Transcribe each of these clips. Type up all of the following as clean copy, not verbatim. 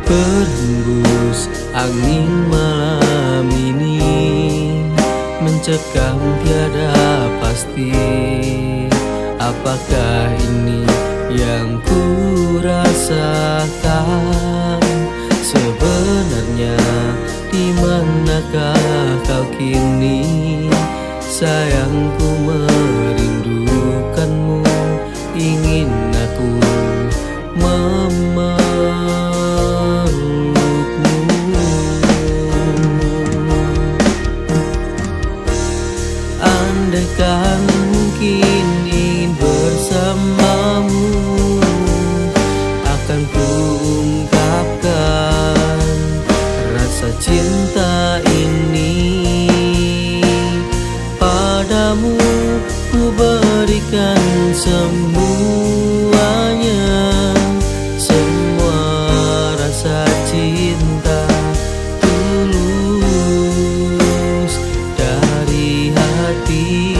Berhembus angin malam ini mencekam tiada pasti. Apakah ini yang ku rasakan? Sebenarnya di manakah kau kini? Sayangku merindukanmu, ingin aku memelukmu. Andaikan mungkin ingin bersamamu, akan ku ungkapkan rasa cinta ini. Padamu ku berikan semuanya, semua rasa cinta tulus dari hati.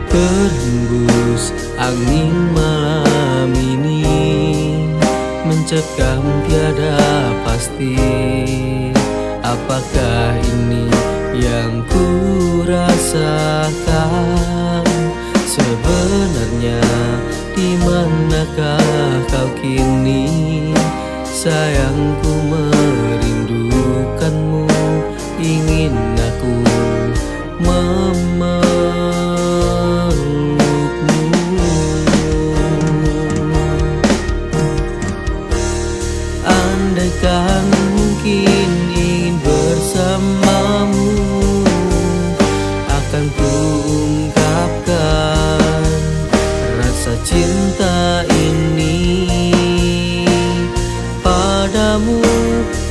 Berhembus angin malam ini mencekam tiada pasti. Apakah ini yang ku rasakan? Sebenarnya di manakah kau kini? Sayangku merindukanmu, ingin aku memelukmu. Andaikan mungkin ingin bersamamu, akan ku ungkapkan rasa cinta ini. Padamu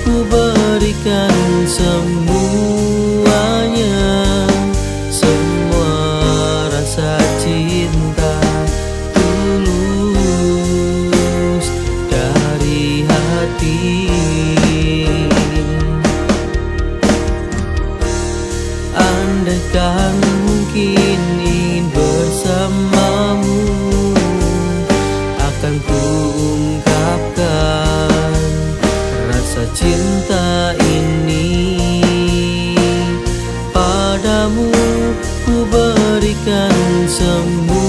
ku berikan semuanya, semua rasa cinta tulus dari hati. Andaikan mungkin ingin bersamamu, akan ku ungkapkan rasa cinta ini. Padamu ku berikan semuanya,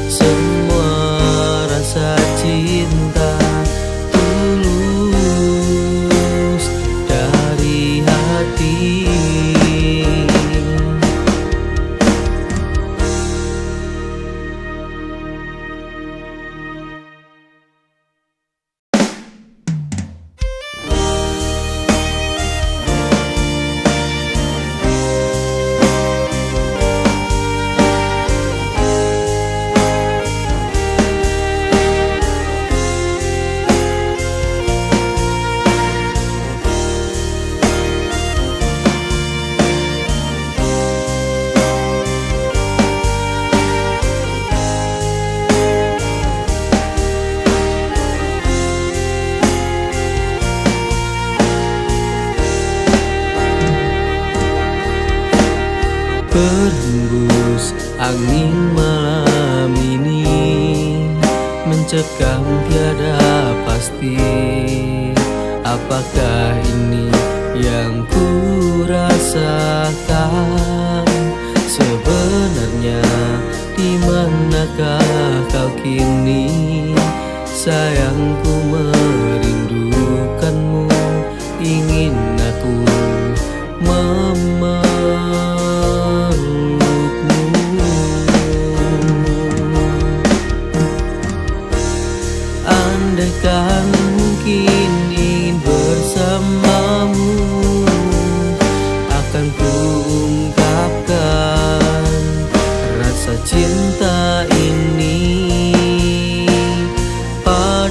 semua rasa cinta tulus dari hati. Berhembus angin malam ini mencekam tiada pasti. Apakah ini yang ku rasakan? Sebenarnya di manakah kau kini? Sayangku merindukanmu, ingin aku memelukmu. Andaikan mungkin ingin bersamamu, akan ku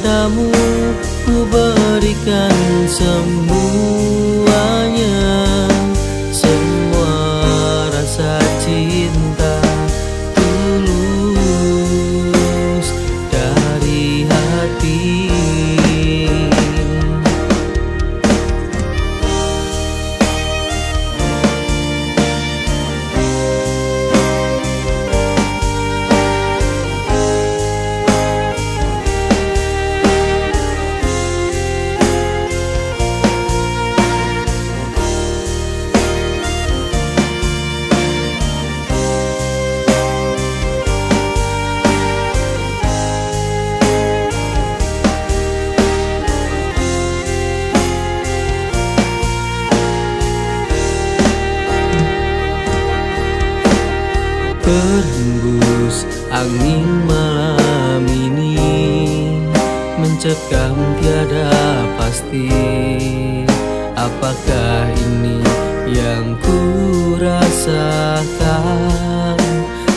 Padamu ku berikan semuanya, semua rasa cinta tulus dari hati. Berhembus angin malam ini mencekam tiada pasti. Apakah ini yang ku rasakan?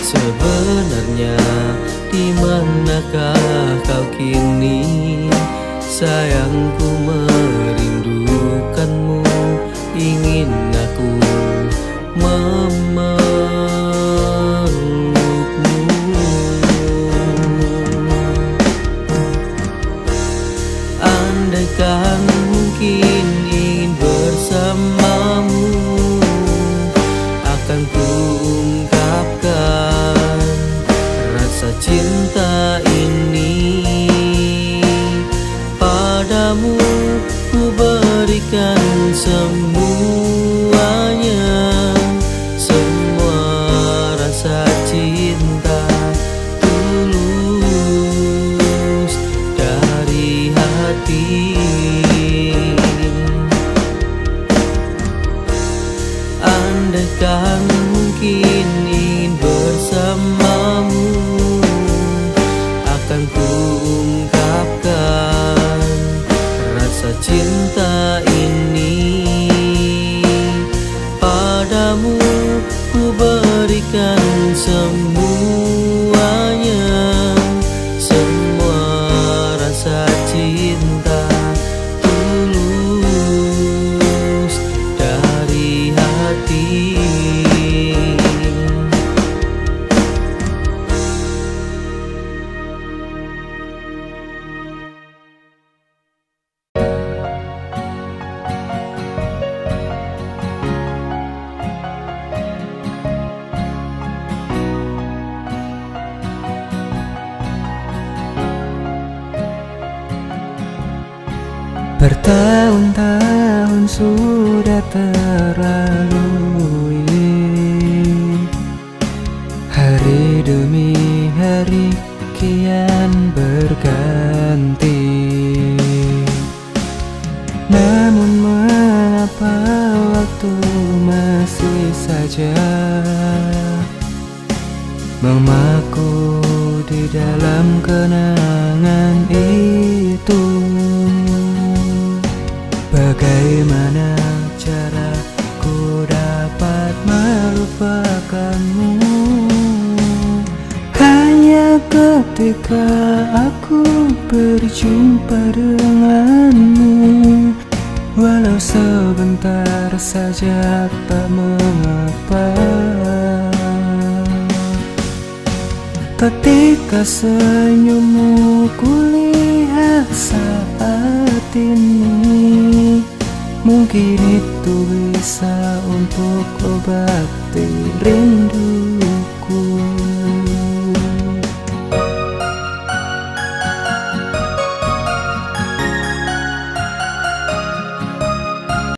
Sebenarnya di manakah kau kini? Sayangku merindukanmu, ingin aku memelukmu. Andaikan mungkin ingin bersamamu, akan ku ungkapkan rasa cinta ini. Padamu ku berikan semuanya, semua rasa cinta tulus dari hati. Andaikan mungkin ingin bersamamu, akan ku ungkapkan rasa cinta ini. Padamu ku berikan semuanya, semua rasa cinta tulus dari hati. Bertahun-tahun sudah terlalui, hari demi hari kian berganti. Namun mengapa waktu masih saja memaku di dalam kenangan itu? Bagaimana caraku dapat melupakanmu? Hanya ketika aku berjumpa denganmu, walau sebentar saja tak mengapa. Ketika senyummu kulihat saat ini, mungkin itu bisa untuk obati rindu.